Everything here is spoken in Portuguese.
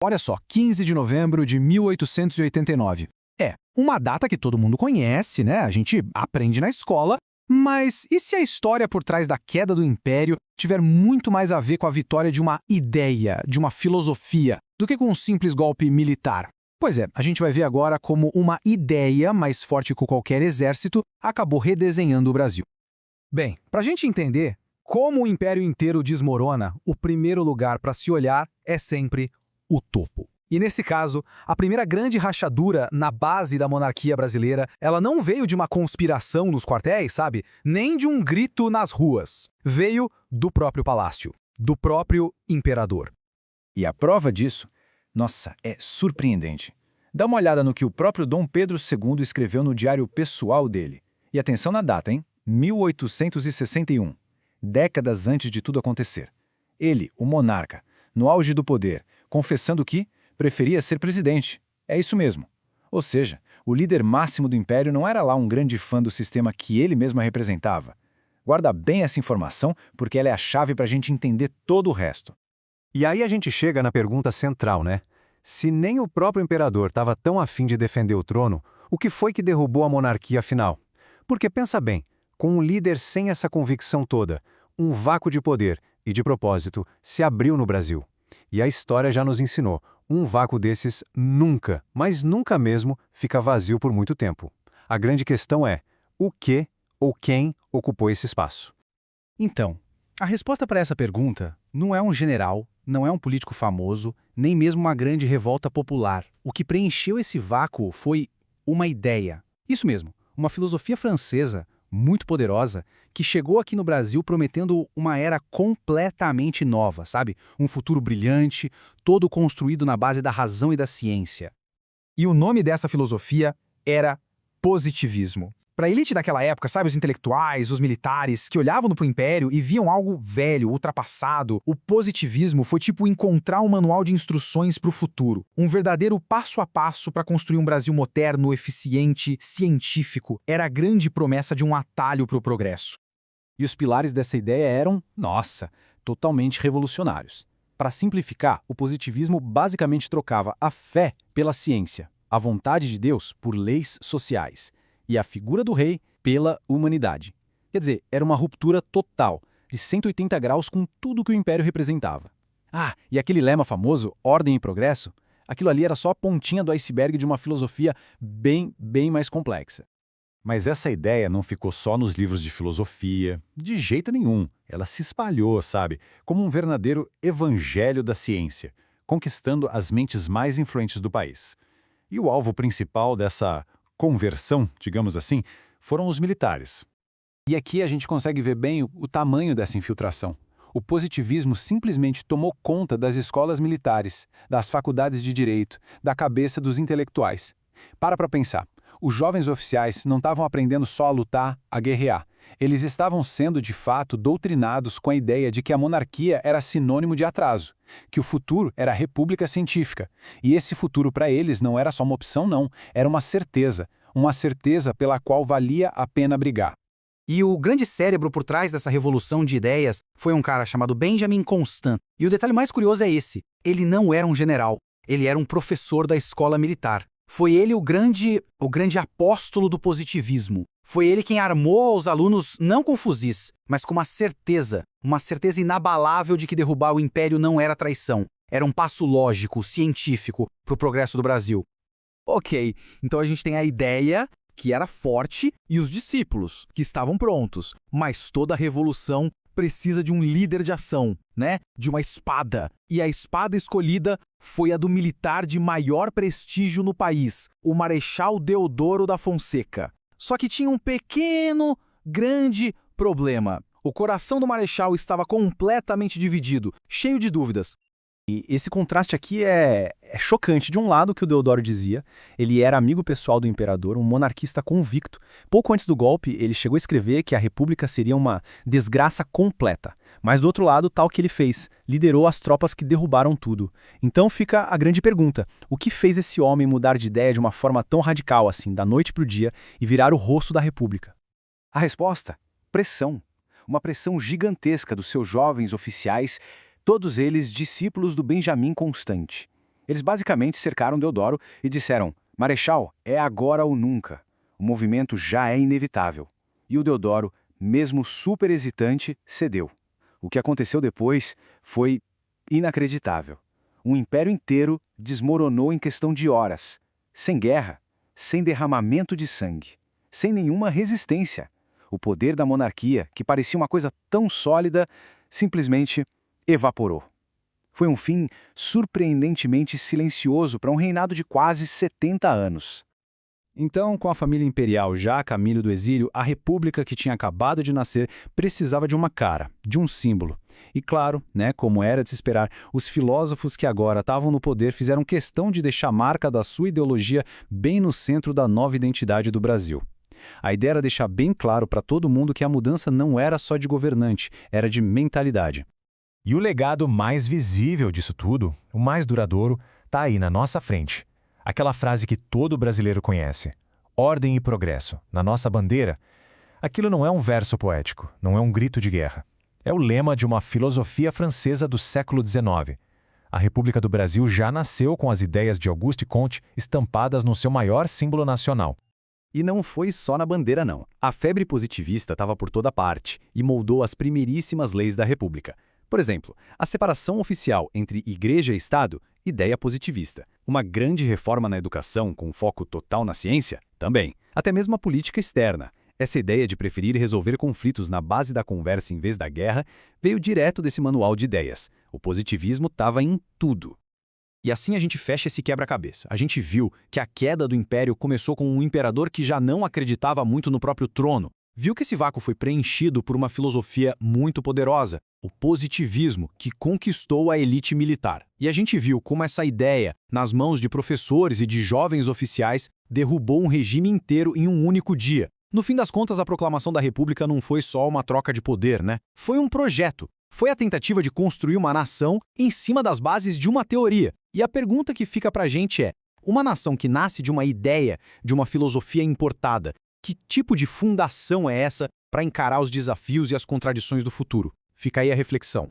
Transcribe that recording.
Olha só, 15 de novembro de 1889. É, uma data que todo mundo conhece, né? A gente aprende na escola, mas e se a história por trás da queda do Império tiver muito mais a ver com a vitória de uma ideia, de uma filosofia, do que com um simples golpe militar? Pois é, a gente vai ver agora como uma ideia, mais forte que qualquer exército, acabou redesenhando o Brasil. Bem, para a gente entender como o Império inteiro desmorona, o primeiro lugar para se olhar é sempre o topo. E nesse caso, a primeira grande rachadura na base da monarquia brasileira, ela não veio de uma conspiração nos quartéis, sabe? Nem de um grito nas ruas. Veio do próprio palácio, do próprio imperador. E a prova disso, nossa, é surpreendente. Dá uma olhada no que o próprio Dom Pedro II escreveu no diário pessoal dele. E atenção na data, hein? 1861, décadas antes de tudo acontecer. Ele, o monarca, no auge do poder, confessando que preferia ser presidente. É isso mesmo. Ou seja, o líder máximo do império não era lá um grande fã do sistema que ele mesmo representava. Guarda bem essa informação, porque ela é a chave para a gente entender todo o resto. E aí a gente chega na pergunta central, né? Se nem o próprio imperador estava tão afim de defender o trono, o que foi que derrubou a monarquia afinal? Porque pensa bem, com um líder sem essa convicção toda, um vácuo de poder e de propósito se abriu no Brasil. E a história já nos ensinou, um vácuo desses nunca, mas nunca mesmo, fica vazio por muito tempo. A grande questão é, o que ou quem ocupou esse espaço? Então, a resposta para essa pergunta não é um general, não é um político famoso, nem mesmo uma grande revolta popular. O que preencheu esse vácuo foi uma ideia. Isso mesmo, uma filosofia francesa muito poderosa que chegou aqui no Brasil prometendo uma era completamente nova, sabe? Um futuro brilhante, todo construído na base da razão e da ciência. E o nome dessa filosofia era positivismo. Para a elite daquela época, sabe, os intelectuais, os militares, que olhavam para o Império e viam algo velho, ultrapassado, o positivismo foi tipo encontrar um manual de instruções para o futuro. Um verdadeiro passo a passo para construir um Brasil moderno, eficiente, científico. Era a grande promessa de um atalho para o progresso. E os pilares dessa ideia eram, nossa, totalmente revolucionários. Para simplificar, o positivismo basicamente trocava a fé pela ciência, a vontade de Deus por leis sociais e a figura do rei pela humanidade. Quer dizer, era uma ruptura total, de 180 graus com tudo que o Império representava. Ah, e aquele lema famoso, ordem e progresso, aquilo ali era só a pontinha do iceberg de uma filosofia bem mais complexa. Mas essa ideia não ficou só nos livros de filosofia, de jeito nenhum. Ela se espalhou, sabe, como um verdadeiro evangelho da ciência, conquistando as mentes mais influentes do país. E o alvo principal dessa conversão, digamos assim, foram os militares. E aqui a gente consegue ver bem o tamanho dessa infiltração. O positivismo simplesmente tomou conta das escolas militares, das faculdades de direito, da cabeça dos intelectuais. Para pensar. Os jovens oficiais não estavam aprendendo só a lutar, a guerrear. Eles estavam sendo, de fato, doutrinados com a ideia de que a monarquia era sinônimo de atraso, que o futuro era a república científica. E esse futuro para eles não era só uma opção, não. Era uma certeza pela qual valia a pena brigar. E o grande cérebro por trás dessa revolução de ideias foi um cara chamado Benjamin Constant. E o detalhe mais curioso é esse: ele não era um general, ele era um professor da escola militar. Foi ele o grande apóstolo do positivismo. Foi ele quem armou os alunos não com fuzis, mas com uma certeza inabalável de que derrubar o Império não era traição. Era um passo lógico, científico, para o progresso do Brasil. Ok, então a gente tem a ideia, que era forte, e os discípulos, que estavam prontos. Mas toda revolução precisa de um líder de ação, né? De uma espada. E a espada escolhida foi a do militar de maior prestígio no país, o Marechal Deodoro da Fonseca. Só que tinha um grande problema. O coração do Marechal estava completamente dividido, cheio de dúvidas. E esse contraste aqui é chocante. De um lado, o que o Deodoro dizia, ele era amigo pessoal do imperador, um monarquista convicto. Pouco antes do golpe, ele chegou a escrever que a república seria uma desgraça completa. Mas do outro lado, tal que ele fez, liderou as tropas que derrubaram tudo. Então fica a grande pergunta, o que fez esse homem mudar de ideia de uma forma tão radical assim, da noite para o dia, e virar o rosto da república? A resposta? Pressão. Uma pressão gigantesca dos seus jovens oficiais, todos eles discípulos do Benjamin Constant. Eles basicamente cercaram Deodoro e disseram: Marechal, é agora ou nunca. O movimento já é inevitável. E o Deodoro, mesmo super hesitante, cedeu. O que aconteceu depois foi inacreditável. Um império inteiro desmoronou em questão de horas, sem guerra, sem derramamento de sangue, sem nenhuma resistência. O poder da monarquia, que parecia uma coisa tão sólida, simplesmente evaporou. Foi um fim surpreendentemente silencioso para um reinado de quase 70 anos. Então, com a família imperial já a caminho do exílio, a república que tinha acabado de nascer precisava de uma cara, de um símbolo. E claro, como era de se esperar, os filósofos que agora estavam no poder fizeram questão de deixar a marca da sua ideologia bem no centro da nova identidade do Brasil. A ideia era deixar bem claro para todo mundo que a mudança não era só de governante, era de mentalidade. E o legado mais visível disso tudo, o mais duradouro, está aí na nossa frente. Aquela frase que todo brasileiro conhece: ordem e progresso, na nossa bandeira. Aquilo não é um verso poético, não é um grito de guerra. É o lema de uma filosofia francesa do século XIX. A República do Brasil já nasceu com as ideias de Auguste Comte estampadas no seu maior símbolo nacional. E não foi só na bandeira, não. A febre positivista estava por toda parte e moldou as primeiríssimas leis da República. Por exemplo, a separação oficial entre igreja e Estado, ideia positivista. Uma grande reforma na educação com foco total na ciência, também. Até mesmo a política externa. Essa ideia de preferir resolver conflitos na base da conversa em vez da guerra veio direto desse manual de ideias. O positivismo estava em tudo. E assim a gente fecha esse quebra-cabeça. A gente viu que a queda do império começou com um imperador que já não acreditava muito no próprio trono. Viu que esse vácuo foi preenchido por uma filosofia muito poderosa, o positivismo, que conquistou a elite militar. E a gente viu como essa ideia, nas mãos de professores e de jovens oficiais, derrubou um regime inteiro em um único dia. No fim das contas, a proclamação da República não foi só uma troca de poder, Foi um projeto. Foi a tentativa de construir uma nação em cima das bases de uma teoria. E a pergunta que fica pra gente é: uma nação que nasce de uma ideia, de uma filosofia importada, que tipo de fundação é essa para encarar os desafios e as contradições do futuro? Fica aí a reflexão.